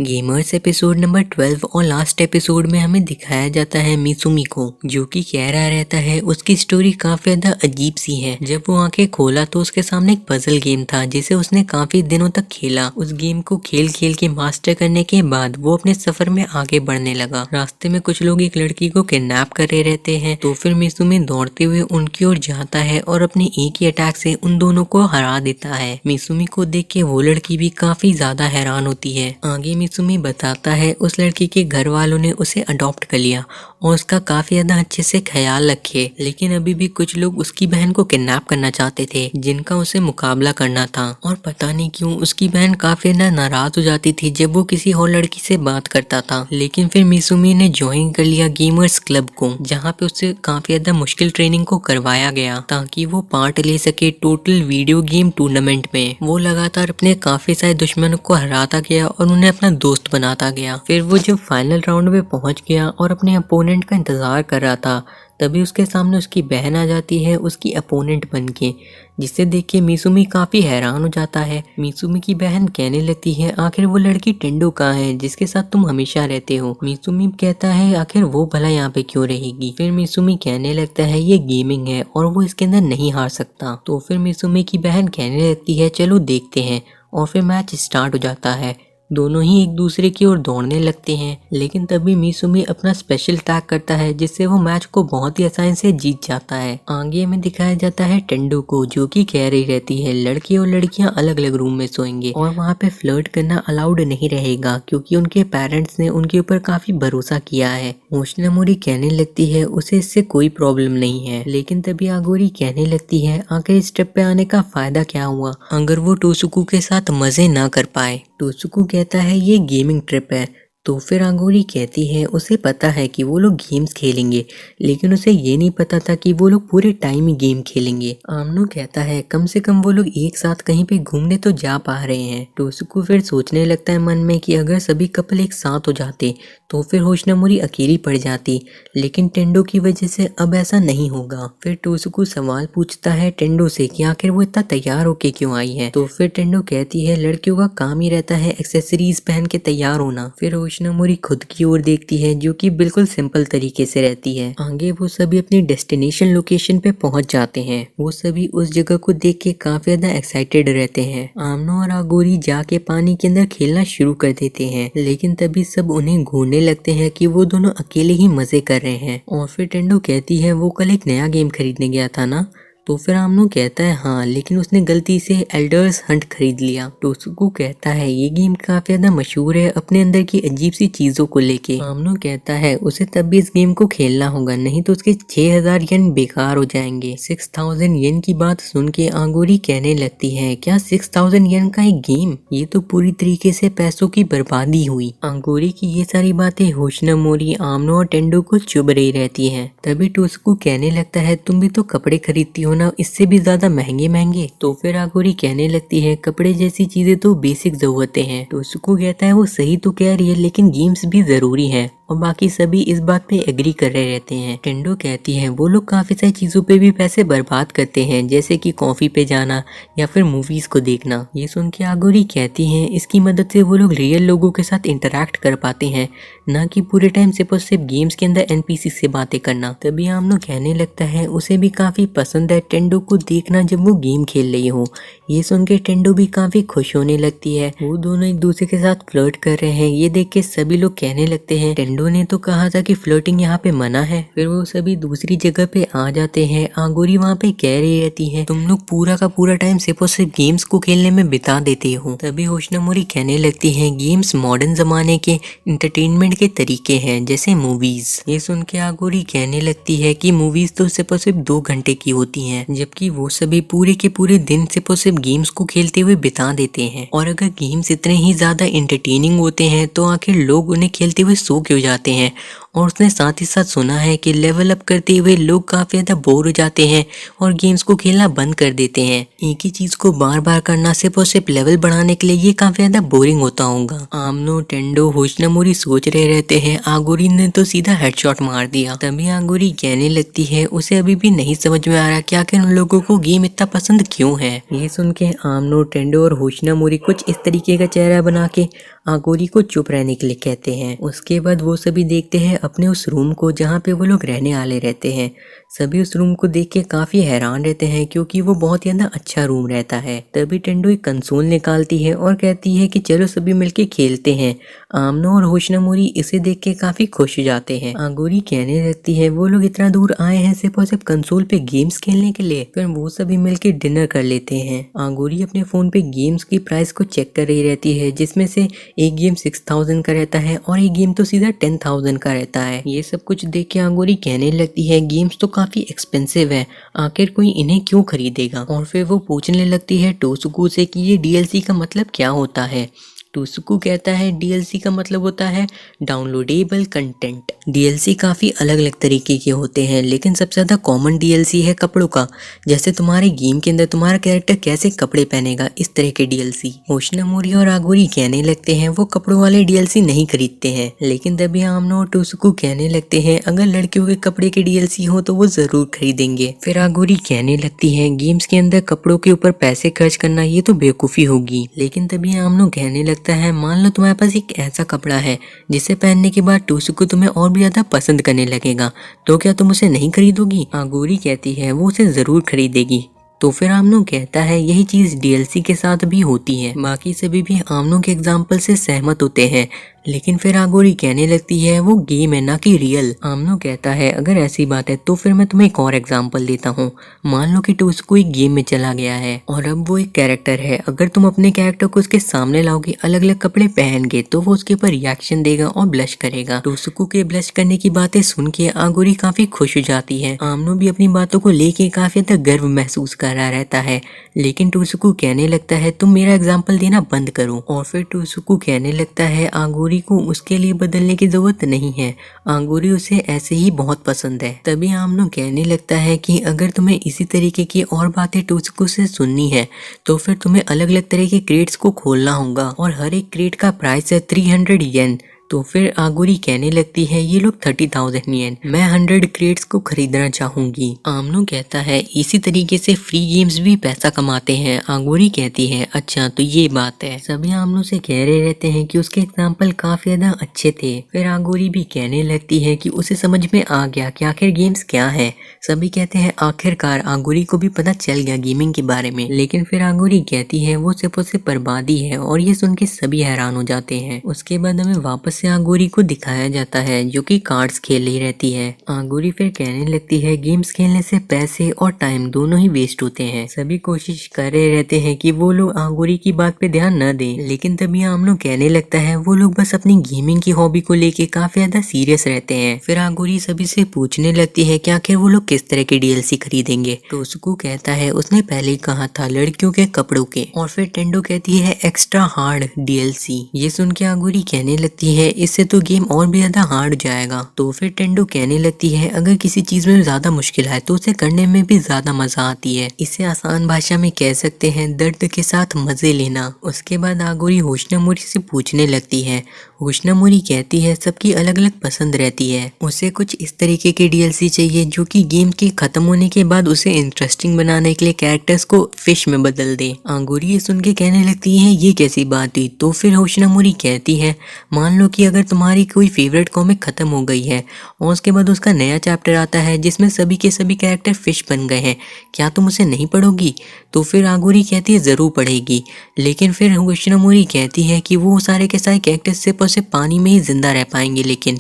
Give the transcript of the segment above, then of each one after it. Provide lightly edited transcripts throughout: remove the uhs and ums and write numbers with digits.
Gamers episode number 12 और last episode में हमें दिखाया जाता है मिसुमी को, जो कि कह रहा रहता है उसकी स्टोरी काफी ज्यादा अजीब सी है। जब वो आंखें खोला तो उसके सामने एक पजल गेम था जिसे उसने काफी दिनों तक खेला। उस गेम को खेल खेल के मास्टर करने के बाद वो अपने सफर में आगे बढ़ने लगा। रास्ते में कुछ लोग एक लड़की को किडनैप कर रहे रहते हैं, तो फिर मिसुमी दौड़ते हुए उनकी ओर जाता है और अपने एक ही अटैक से उन दोनों को हरा देता है। मिसुमी को देख के वो लड़की भी काफी ज्यादा हैरान होती है। आगे मिसुमी बताता है उस लड़की के घर वालों ने उसे अडॉप्ट कर लिया और उसका काफी ज्यादा अच्छे से ख्याल रखे, लेकिन अभी भी कुछ लोग उसकी बहन को किडनैप करना चाहते थे जिनका उसे मुकाबला करना था। और पता नहीं क्यों उसकी बहन काफी नाराज हो जाती थी जब वो किसी और लड़की से बात करता था। लेकिन फिर मिसुमी ने ज्वाइन कर लिया गेमर्स क्लब को, जहाँ पे उससे काफी ज्यादा मुश्किल ट्रेनिंग को करवाया गया ताकि वो पार्ट ले सके टोटल वीडियो गेम टूर्नामेंट में। वो लगातार अपने काफी सारे दुश्मनों को हराता गया और उन्हें अपना दोस्त बनाता गया। फिर वो जब फाइनल राउंड में पहुंच गया और अपने अपोनेंट का इंतजार कर रहा था, तभी उसके सामने उसकी बहन आ जाती है उसकी अपोनेंट बनके, जिसे देख के मिसुमी काफी हैरान हो जाता है। मिसुमी की बहन कहने लगती है आखिर वो लड़की टेंडो कहाँ है जिसके साथ तुम हमेशा रहते हो। मिसुमी कहता है आखिर वो भला यहाँ पे क्यों रहेगी। फिर मिसुमी कहने लगता है ये गेमिंग है और वो इसके अंदर नहीं हार सकता। तो फिर मिसुमी की बहन कहने लगती है चलो देखते हैं, और फिर मैच स्टार्ट हो जाता है। दोनों ही एक दूसरे की ओर दौड़ने लगते हैं, लेकिन तभी मिसुमी अपना स्पेशल अटैक करता है जिससे वो मैच को बहुत ही आसानी से जीत जाता है। आगे में दिखाया जाता है टेंडो को, जो कि कह रही रहती है लड़के और लड़कियां अलग अलग रूम में सोएंगे और वहाँ पे फ्लर्ट करना अलाउड नहीं रहेगा क्योंकि उनके पेरेंट्स ने उनके ऊपर काफी भरोसा किया है। होशनमोरी कहने लगती है उसे इससे कोई प्रॉब्लम नहीं है, लेकिन तभी आगोरी कहने लगती है आखिर इस ट्रिप पे आने का फायदा क्या हुआ अगर वो टोसुकू के साथ मजे ना कर पाए। टोसुकू कहता है ये गेमिंग ट्रिप है। तो फिर आगोरी कहती है उसे पता है कि वो लोग गेम्स खेलेंगे, लेकिन उसे ये नहीं पता था कि वो लोग पूरे टाइम ही गेम खेलेंगे। आमनो कहता है कम से कम वो लोग एक साथ कहीं पे घूमने तो जा पा रहे हैं। टोसुकू फिर सोचने लगता है मन में कि अगर सभी कपल एक साथ हो जाते तो फिर होशनमोरी अकेली पड़ जाती, लेकिन टेंडो की वजह से अब ऐसा नहीं होगा। फिर टोसुकू सवाल पूछता है टेंडो से कि आखिर वो इतना तैयार होके क्यों आई है। तो फिर टेंडो कहती है लड़कियों का काम ही रहता है एक्सेसरीज पहन के तैयार होना। फिर होशनमोरी खुद की ओर देखती है जो कि बिल्कुल सिंपल तरीके से रहती है। आगे वो सभी अपनी डेस्टिनेशन लोकेशन पे पहुंच जाते हैं। वो सभी उस जगह को देख के काफी ज्यादा एक्साइटेड रहते हैं। आमनो और आगोरी जाके पानी के अंदर खेलना शुरू कर देते हैं, लेकिन तभी सब उन्हें घूरने लगते हैं कि वो दोनों अकेले ही मजे कर रहे हैं। और फिर टेंडो कहती है वो कल एक नया गेम खरीदने गया था ना। तो फिर आमनो कहता है हाँ, लेकिन उसने गलती से एल्डर्स हंट खरीद लिया। टोसुकू कहता है ये गेम काफी ज्यादा मशहूर है अपने अंदर की अजीब सी चीजों को लेके। आमनो कहता है उसे तब भी इस गेम को खेलना होगा, नहीं तो उसके 6000 येन बेकार हो जाएंगे। 6000 येन की बात सुन के आगोरी कहने लगती है क्या 6000 येन का एक गेम, ये तो पूरी तरीके से पैसों की बर्बादी हुई। आगोरी की ये सारी बातें होशनमोरी, आमनो और टेंडो को चुभ रही रहती है। तभी टोसुकू कहने लगता है तुम भी तो कपड़े खरीदती हो ना, इससे भी ज्यादा महंगे महंगे। तो फिर आगोरी कहने लगती है कपड़े जैसी चीजें तो बेसिक जरूरतें हैं। टोसुकू कहता है वो सही तो कह रही है, लेकिन गेम्स भी जरूरी है, और बाकी सभी इस बात पे एग्री कर रहे रहते हैं। टेंडो कहती है वो लोग काफी सारी चीजों पे भी पैसे बर्बाद करते हैं, जैसे कि कॉफी पे जाना या फिर मूवीज को देखना। ये सुन के आगोरी कहती है इसकी मदद से वो लोग रियल लोगों के साथ इंटरेक्ट कर पाते हैं, ना कि पूरे टाइम सिर्फ गेम्स के अंदर एनपीसी से बातें करना। तभी आमनो कहने लगता है उसे भी काफी पसंद है टेंडो को देखना जब वो गेम खेल रही हो। ये सुन के टेंडो भी काफी खुश होने लगती है। वो दोनों एक दूसरे के साथ फ्लर्ट कर रहे हैं, ये देख के सभी लोग कहने लगते हैं टेंडो ने तो कहा था कि फ्लर्टिंग यहाँ पे मना है। फिर वो सभी दूसरी जगह पे आ जाते हैं। आगोरी वहाँ पे कह रही रहती है तुम लोग पूरा का पूरा टाइम सिर्फ और सिर्फ गेम्स को खेलने में बिता देते हो। तभी होशनमोरी कहने लगती है गेम्स मॉडर्न जमाने के इंटरटेनमेंट के तरीके हैं, जैसे मूवीज। ये सुन के आगोरी कहने लगती है कि मूवीज तो सिर्फ और सिर्फ 2 घंटे की होती हैं, जबकि वो सभी पूरे के पूरे दिन सिर्फ और सिर्फ गेम्स को खेलते हुए बिता देते हैं। और अगर गेम्स इतने ही ज्यादा एंटरटेनिंग होते हैं तो आखिर लोग उन्हें खेलते हुए सो क्यों जाते हैं और उसने साथ ही साथ सुना है कि लेवल अप करते हुए लोग काफी ज्यादा बोर हो जाते हैं और गेम्स को खेलना बंद कर देते हैं। एक ही चीज को बार बार करना सिर्फ और सिर्फ लेवल बढ़ाने के लिए ये काफी ज्यादा बोरिंग होता होगा। आमनो, टेंडो, होशिनोमोरी सोच रहे रहते हैं। आगोरी ने तो सीधा हेडशॉट मार दिया। तभी आगोरी कहने लगती है उसे अभी भी नहीं समझ में आ रहा कि आखिर उन लोगों को गेम इतना पसंद क्यों है। ये सुन के आमनो, टेंडो और होशिनोमोरी कुछ इस तरीके का चेहरा बना के आगोरी को चुप रहने के लिए कहते हैं। उसके बाद वो सभी देखते हैं अपने उस रूम को जहाँ पे वो लोग रहने वाले रहते हैं। सभी उस रूम को देख के काफी हैरान रहते हैं क्योंकि वो बहुत ही ज्यादा अच्छा रूम रहता है। तभी टेंडो एक कंसोल निकालती है और कहती है कि चलो सभी मिलके खेलते हैं। आमनो और होशिनोमोरी इसे देख के काफी खुश हो जाते हैं। आगोरी कहने लगती है वो लोग इतना दूर आए हैं सिर्फ और सिर्फ कंसोल पे गेम्स खेलने के लिए। फिर वो सभी मिलके डिनर कर लेते हैं। आगोरी अपने फोन पे गेम्स की प्राइस को चेक कर रही रहती है जिसमें से एक गेम 6000 का रहता है और एक गेम तो सीधा 10,000 का रहता है। ये सब कुछ देख के आगोरी कहने लगती है गेम्स तो काफी एक्सपेंसिव है, आखिर कोई इन्हें क्यों खरीदेगा। और फिर वो पूछने लगती है टोसुकू से कि ये डीएलसी का मतलब क्या होता है। टोसुकू कहता है डीएलसी का मतलब होता है डाउनलोडेबल कंटेंट। डीएलसी काफी अलग अलग तरीके के होते हैं लेकिन सबसे ज्यादा कॉमन डीएलसी है कपड़ों का। जैसे तुम्हारे गेम के अंदर तुम्हारा कैरेक्टर कैसे कपड़े पहनेगा, इस तरह के डीएलसी। होशिनोमोरी और आगोरी कहने लगते हैं वो कपड़ों वाले डीएलसी नहीं खरीदते हैं। लेकिन तभी आमनो और टोसुकू कहने लगते हैं अगर लड़कियों के कपड़े के डीएलसी हो तो वो जरूर खरीदेंगे। फिर आगोरी कहने लगती है गेम्स के अंदर कपड़ों के ऊपर पैसे खर्च करना ये तो बेवकूफी होगी। लेकिन तभी आमनो कहने लगता है मान लो तुम्हारे पास एक ऐसा कपड़ा है जिसे पहनने के बाद टोसुकू तुम्हें और भी ज्यादा पसंद करने लगेगा, तो क्या तुम उसे नहीं खरीदोगी। आगोरी कहती है वो उसे जरूर खरीदेगी। तो फिर आमनो कहता है यही चीज डीएलसी के साथ भी होती है। बाकी सभी भी आमनो के एग्जाम्पल से सहमत होते हैं। लेकिन फिर आगोरी कहने लगती है वो गेम है ना कि रियल। आमनो कहता है अगर ऐसी बात है तो फिर मैं तुम्हें एक और एग्जांपल देता हूँ। मान लो कि टोसुकू एक गेम में चला गया है और अब वो एक कैरेक्टर है। अगर तुम अपने कैरेक्टर को उसके सामने लाओगे अलग अलग कपड़े पहन के तो वो उसके ऊपर रिएक्शन देगा और ब्लश करेगा। टोसुकू के ब्लश करने की बातें सुन के आगोरी काफी खुश हो जाती है। आमनो भी अपनी बातों को लेके काफी तक गर्व महसूस कर रहा रहता है। लेकिन टोसुकू कहने लगता है तुम मेरा एग्जाम्पल देना बंद करो। और फिर टोसुकू कहने लगता है आगोरी को उसके लिए बदलने की जरूरत नहीं है, आगोरी उसे ऐसे ही बहुत पसंद है। तभी आमनो कहने लगता है कि अगर तुम्हें इसी तरीके की और बातें टोसुकू से सुननी है तो फिर तुम्हें अलग अलग तरह के क्रेट्स को खोलना होगा और हर एक क्रेट का प्राइस है 300 येन। तो फिर आगोरी कहने लगती है ये लोग 30,000 येन, मैं 100 क्रेट्स को खरीदना चाहूंगी। आमनो कहता है इसी तरीके से फ्री गेम्स भी पैसा कमाते हैं। आगोरी कहती है अच्छा तो ये बात है। सभी आमनो से कह रहे रहते हैं कि उसके एग्जाम्पल काफी ज्यादा अच्छे थे। फिर आगोरी भी कहने लगती है कि उसे समझ में आ गया कि आखिर गेम्स क्या है। सभी कहते हैं आखिरकार आगोरी को भी पता चल गया गेमिंग के बारे में। लेकिन फिर आगोरी कहती है वो सिर्फ और सिर्फ बर्बादी है और ये सुन के सभी हैरान हो जाते हैं। उसके बाद हमें वापस से आगोरी को दिखाया जाता है जो कि कार्ड्स खेल रही रहती है। आगोरी फिर कहने लगती है गेम्स खेलने से पैसे और टाइम दोनों ही वेस्ट होते हैं। सभी कोशिश कर रहे रहते हैं कि वो लोग आगोरी की बात पे ध्यान न दें। लेकिन तभी आमनो कहने लगता है वो लोग बस अपनी गेमिंग की हॉबी को लेके काफी ज्यादा सीरियस रहते हैं। फिर आगोरी सभी से पूछने लगती है कि आखिर वो लोग किस तरह के डीएलसी खरीदेंगे। टोसुकू कहता है उसने पहले ही कहा था लड़कियों के कपड़ों के। और फिर टेंडो कहती है एक्स्ट्रा हार्ड डीएलसी। ये सुन के आगोरी कहने लगती है इससे तो गेम और भी ज्यादा हार्ड जाएगा। तो फिर टेंडो कहने लगती है अगर किसी चीज में ज्यादा मुश्किल है तो उसे करने में भी ज्यादा मजा आती है। इसे आसान भाषा में कह सकते हैं दर्द के साथ मजे लेना। उसके बाद आगोरी होशिनोमोरी से पूछने लगती है। होशिनोमोरी कहती है सबकी अलग अलग पसंद रहती है, उसे कुछ इस तरीके के डीएलसी चाहिए जो कि गेम के खत्म होने के बाद उसे इंटरेस्टिंग बनाने के लिए कैरेक्टर्स को फिश में बदल दे। आगोरी ये सुन के कहने लगती है ये कैसी बात हुई। तो फिर होशिनोमोरी कहती है मान लो कि अगर तुम्हारी कोई फेवरेट कॉमिक खत्म हो गई है और उसके बाद उसका नया चैप्टर आता है जिसमें सभी के सभी कैरेक्टर फिश बन गए हैं, क्या तुम उसे नहीं पढ़ोगी। तो फिर आगोरी कहती है जरूर पढ़ेगी। लेकिन फिर होशिनोमोरी कहती है कि वो सारे के सारे कैरेक्टर सिर्फ और सिर्फ पानी में ही जिंदा रह पाएंगे। लेकिन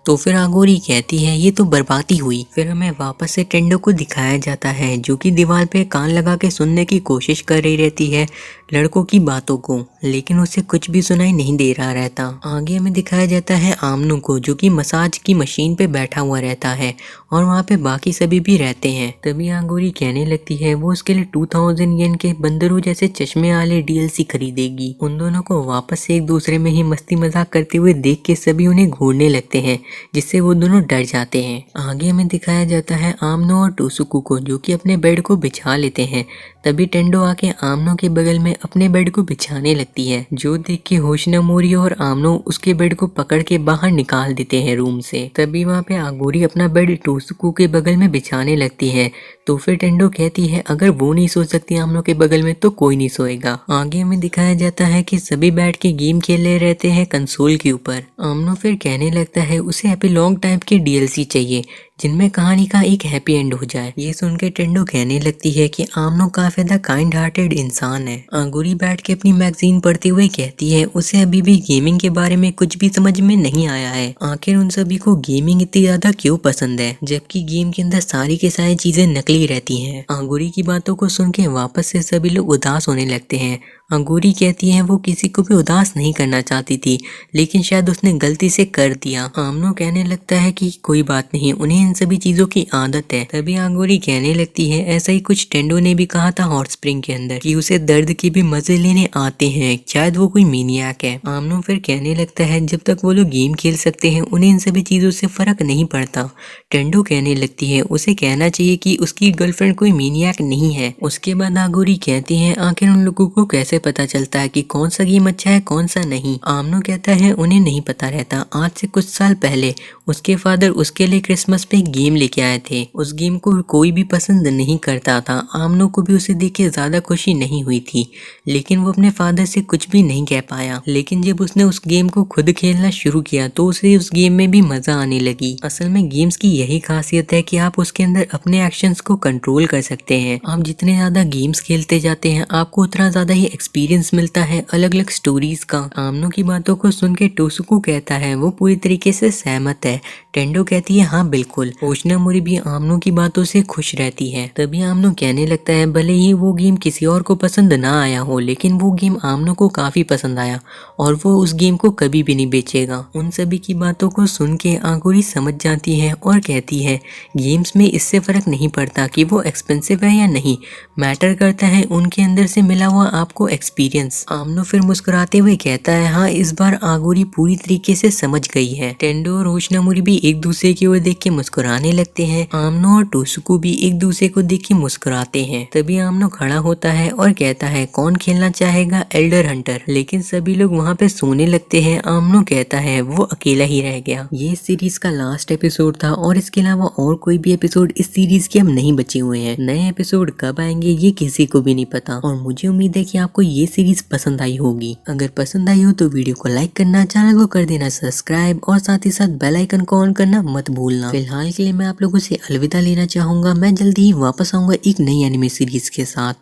तो फिर आगोरी कहती है ये तो बर्बादी हुई। फिर हमें वापस से टेंडो को दिखाया जाता है जो कि दीवार पे कान लगा के सुनने की कोशिश कर रही रहती है लड़कों की बातों को, लेकिन उसे कुछ भी सुनाई नहीं दे रहा रहता। आगे हमें दिखाया जाता है आमनो को जो कि मसाज की मशीन पे बैठा हुआ रहता है और वहाँ पे बाकी सभी भी रहते हैं। तभी आंगूरी कहने लगती है वो उसके लिए 2000 येन के बंदरों जैसे चश्मे वाले DLC खरीदेगी। उन दोनों को वापस से एक दूसरे में ही मस्ती मजाक करते हुए देख के सभी उन्हें घूरने लगते हैं, जिससे वो दोनों डर जाते हैं। आगे हमें दिखाया जाता है आमनो और टोसुकू को, जो कि अपने बेड को बिछा लेते हैं। तभी टेंडो आके आमनो के बगल में अपने बेड को बिछाने लगती है, जो देख के होशिनोमोरी और आमनो उसके बेड को पकड़ के बाहर निकाल देते हैं रूम से। तभी वहाँ पे आगोरी अपना बेड टोसुकू के बगल में बिछाने लगती है, तो फिर टेंडो कहती है अगर वो नहीं सो सकती आमनो के बगल में तो कोई नहीं सोएगा। आगे हमें दिखाया जाता है कि सभी बैठ के गेम खेले रहते हैं कंसोल के ऊपर। आमनो फिर कहने लगता है उसे एपिलॉग टाइप के DLC चाहिए जिनमें कहानी का एक हैप्पी एंड हो जाए। ये सुन के टेंडो कहने लगती है कि आमनो काफी ज्यादा काइंड हार्टेड इंसान है। आंगूरी बैठ के अपनी मैगजीन पढ़ते हुए कहती है उसे अभी भी गेमिंग के बारे में कुछ भी समझ में नहीं आया है। आखिर उन सभी को गेमिंग इतनी ज्यादा क्यों पसंद है, जबकि गेम के अंदर सारी की सारी चीजें नकली रहती हैं। आंगूरी की बातों को सुन के वापस से सभी लोग उदास होने लगते हैं। अंगूरी कहती है वो किसी को भी उदास नहीं करना चाहती थी, लेकिन शायद उसने गलती से कर दिया। आमनो कहने लगता है कि कोई बात नहीं, उन्हें इन सभी चीजों की आदत है। तभी अंगूरी कहने लगती है ऐसा ही कुछ टेंडो ने भी कहा था हॉट स्प्रिंग के अंदर कि उसे दर्द के भी मजे लेने आते हैं, शायद वो कोई मीनियाक है। आमनो फिर कहने लगता है जब तक वो लोग गेम खेल सकते हैं उन्हें इन सभी चीजों से फर्क नहीं पड़ता। टेंडो कहने लगती है उसे कहना चाहिए कि उसकी गर्लफ्रेंड कोई मीनियाक नहीं है। उसके बाद आगोरी कहती है आखिर उन लोगों को कैसे पता चलता है कि कौन सा गेम अच्छा है कौन सा नहीं। आमनो कहता है उन्हें नहीं पता रहता। आज से कुछ साल पहले उसके फादर उसके लिए क्रिसमस पे एक गेम लेके आए थे। उस गेम को कोई भी पसंद नहीं करता था। आमनो को भी उसे देख के ज्यादा खुशी नहीं हुई थी, लेकिन वो अपने फादर से कुछ भी नहीं कह पाया। लेकिन जब उसने उस गेम को खुद खेलना शुरू किया तो उसे उस गेम में भी मजा आने लगी। असल में गेम्स की यही खासियत है कि आप उसके अंदर अपने एक्शंस को कंट्रोल कर सकते हैं। आप जितने ज्यादा गेम्स खेलते जाते हैं आपको उतना ज्यादा ही एक्सपीरियंस मिलता है अलग अलग स्टोरीज का। आमनो की बातों को सुन के टोसुकू कहता है वो पूरी तरीके से सहमत है। टेंडो कहती है हाँ बिल्कुल। होशिनोमोरी भी आमनो की बातों से खुश रहती है। तभी आमनो कहने लगता है भले ही वो गेम किसी और को पसंद ना आया हो, लेकिन वो गेम आमनो को काफी पसंद आया और वो उस गेम को कभी भी नहीं बेचेगा। उन सभी की बातों को सुन के आगोरी समझ जाती है और कहती है गेम्स में इससे फर्क नहीं पड़ता कि वो एक्सपेंसिव है या नहीं, मैटर करता है उनके अंदर से मिला हुआ आपको एक्सपीरियंस। आमनो फिर मुस्कुराते हुए कहता है हाँ इस बार आगोरी पूरी तरीके से समझ गई है। टेंडो और होशिनोमोरी भी एक दूसरे की ओर देख के मुस्कुराने लगते हैं। आमनो और टोसुकू भी एक दूसरे को देख के मुस्कुराते हैं। तभी आमनो खड़ा होता है और कहता है कौन खेलना चाहेगा एल्डर हंटर, लेकिन सभी लोग वहाँ पे सोने लगते हैं। आमनो कहता है वो अकेला ही रह गया। ये सीरीज का लास्ट एपिसोड था और इसके अलावा और कोई भी एपिसोड इस सीरीज के अब नहीं बचे हुए हैं। नए एपिसोड कब आएंगे ये किसी को भी नहीं पता और मुझे उम्मीद है कि आपको ये सीरीज पसंद आई होगी। अगर पसंद आई हो तो वीडियो को लाइक करना, चैनल को कर देना सब्सक्राइब और साथ ही साथ बेल आइकन को ऑन करना मत भूलना। फिलहाल के लिए मैं आप लोगों से अलविदा लेना चाहूंगा। मैं जल्दी ही वापस आऊंगा एक नई एनिमे सीरीज के साथ।